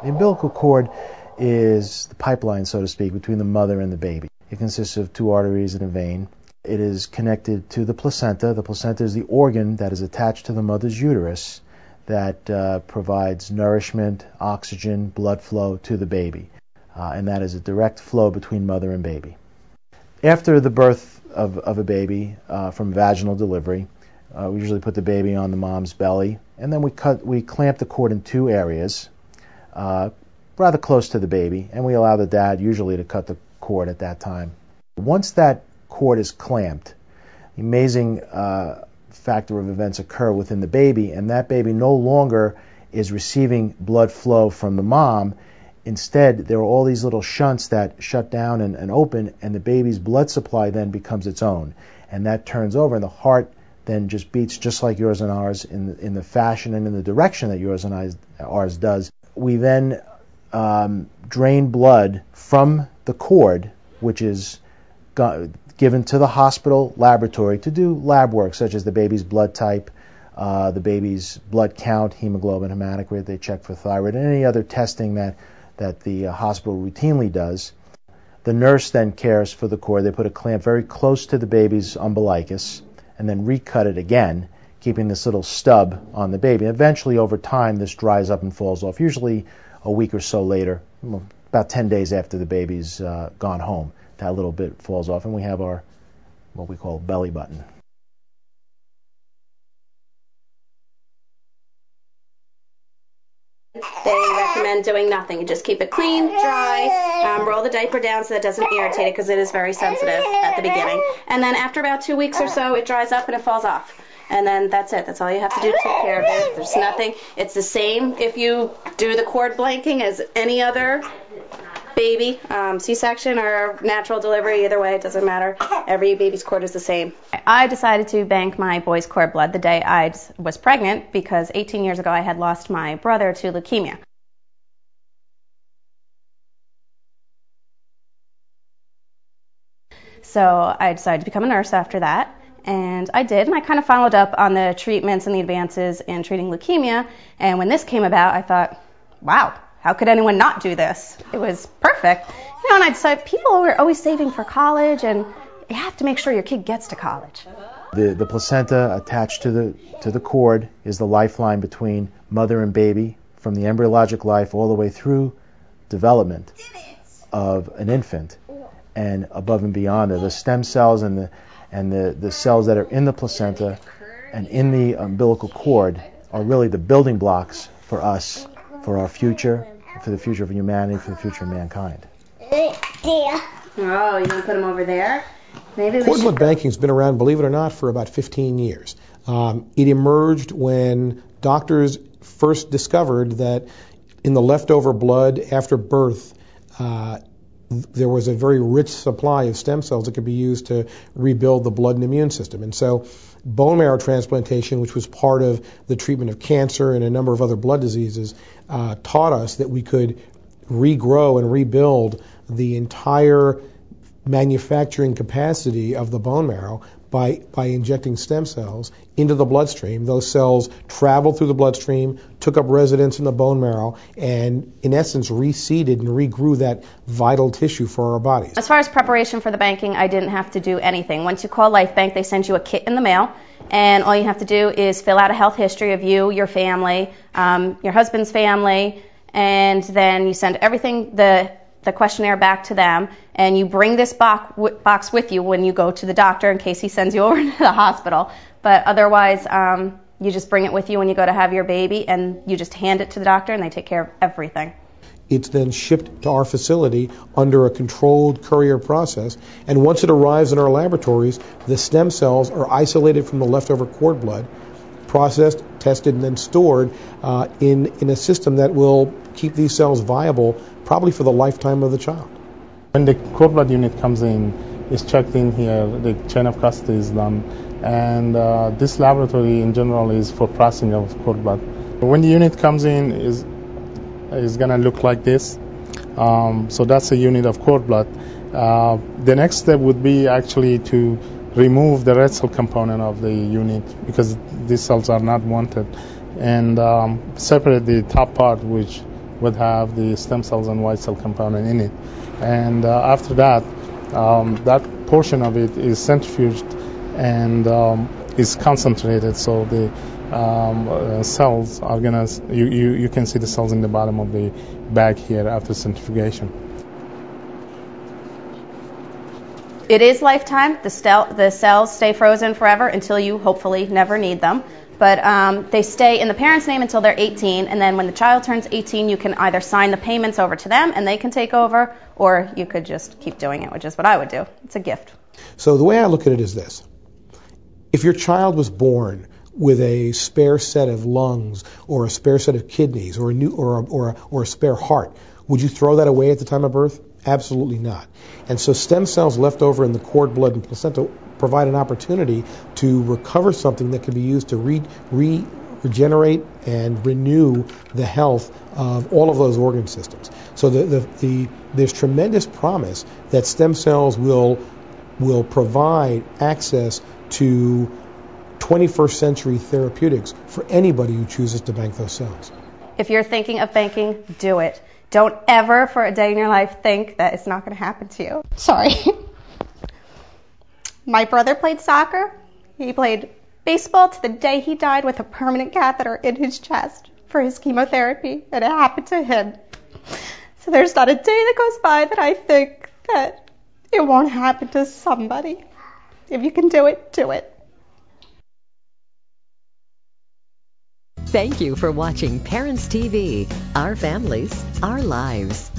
The umbilical cord is the pipeline, so to speak, between the mother and the baby. It consists of 2 arteries and a vein. It is connected to the placenta. The placenta is the organ that is attached to the mother's uterus that provides nourishment, oxygen, blood flow to the baby. And that is a direct flow between mother and baby. After the birth of a baby from vaginal delivery, we usually put the baby on the mom's belly, and then we clamp the cord in 2 areas, rather close to the baby, and we allow the dad usually to cut the cord at that time. Once that cord is clamped, the amazing factor of events occur within the baby, and that baby no longer is receiving blood flow from the mom. Instead, there are all these little shunts that shut down and open, and the baby's blood supply then becomes its own. And that turns over, and the heart then just beats just like yours and ours in the fashion and in the direction that yours and ours does. We then drain blood from the cord, which is given to the hospital laboratory to do lab work, such as the baby's blood type, the baby's blood count, hemoglobin, hematocrit. They check for thyroid, and any other testing that the hospital routinely does. The nurse then cares for the cord. They put a clamp very close to the baby's umbilicus and then recut it again, keeping this little stub on the baby. Eventually, over time, this dries up and falls off, usually a week or so later, about 10 days after the baby's gone home. That little bit falls off, and we have our, what we call, belly button. They recommend doing nothing. You just keep it clean, dry, roll the diaper down so that it doesn't irritate it because it is very sensitive at the beginning. And then after about 2 weeks or so, it dries up and it falls off. And then that's it. That's all you have to do to take care of it. There's nothing. It's the same if you do the cord blanking as any other baby, C-section or natural delivery, either way, it doesn't matter. Every baby's cord is the same. I decided to bank my boy's cord blood the day I was pregnant because 18 years ago I had lost my brother to leukemia. So I decided to become a nurse after that, and I did, and I kind of followed up on the treatments and the advances in treating leukemia, and when this came about, I thought, wow, how could anyone not do this? It was perfect. You know, and I decided people were always saving for college, and you have to make sure your kid gets to college. The placenta attached to the cord is the lifeline between mother and baby from the embryologic life all the way through development of an infant and above and beyond it. The stem cells and the cells that are in the placenta and in the umbilical cord are really the building blocks for us, for our future, for the future of humanity, for the future of mankind. Oh, you want to put them over there? Maybe Cord blood banking has been around, believe it or not, for about 15 years. It emerged when doctors first discovered that in the leftover blood after birth, there was a very rich supply of stem cells that could be used to rebuild the blood and immune system. And so bone marrow transplantation, which was part of the treatment of cancer and a number of other blood diseases, taught us that we could regrow and rebuild the entire manufacturing capacity of the bone marrow by injecting stem cells into the bloodstream. Those cells traveled through the bloodstream, took up residence in the bone marrow, and in essence reseeded and regrew that vital tissue for our bodies. As far as preparation for the banking, I didn't have to do anything. Once you call Life Bank, they send you a kit in the mail, and all you have to do is fill out a health history of you, your family, your husband's family, and then you send everything, the questionnaire back to them, and you bring this box with you when you go to the doctor in case he sends you over to the hospital. But otherwise, you just bring it with you when you go to have your baby, and you just hand it to the doctor, and they take care of everything. It's then shipped to our facility under a controlled courier process, and once it arrives in our laboratories, the stem cells are isolated from the leftover cord blood, processed, tested, and then stored in a system that will keep these cells viable probably for the lifetime of the child. When the cord blood unit comes in, it's checked in here, the chain of custody is done, and this laboratory in general is for processing of cord blood. When the unit comes in, is going to look like this. So that's a unit of cord blood. The next step would be actually to remove the red cell component of the unit because these cells are not wanted, and separate the top part, which would have the stem cells and white cell component in it. And after that, that portion of it is centrifuged and is concentrated, so the cells are gonna, you can see the cells in the bottom of the bag here after centrifugation. It is lifetime. The cells stay frozen forever until you hopefully never need them. But they stay in the parent's name until they're 18, and then when the child turns 18, you can either sign the payments over to them and they can take over, or you could just keep doing it, which is what I would do. It's a gift. So the way I look at it is this. If your child was born with a spare set of lungs or a spare set of kidneys or a spare heart, would you throw that away at the time of birth? Absolutely not. And so stem cells left over in the cord, blood, and placenta provide an opportunity to recover something that can be used to regenerate and renew the health of all of those organ systems. So there's tremendous promise that stem cells will provide access to 21st century therapeutics for anybody who chooses to bank those cells. If you're thinking of banking, do it. Don't ever for a day in your life think that it's not going to happen to you. Sorry. My brother played soccer. He played baseball to the day he died with a permanent catheter in his chest for his chemotherapy, and it happened to him. So there's not a day that goes by that I think that it won't happen to somebody. If you can do it, do it. Thank you for watching Parents TV, Our Families, Our Lives.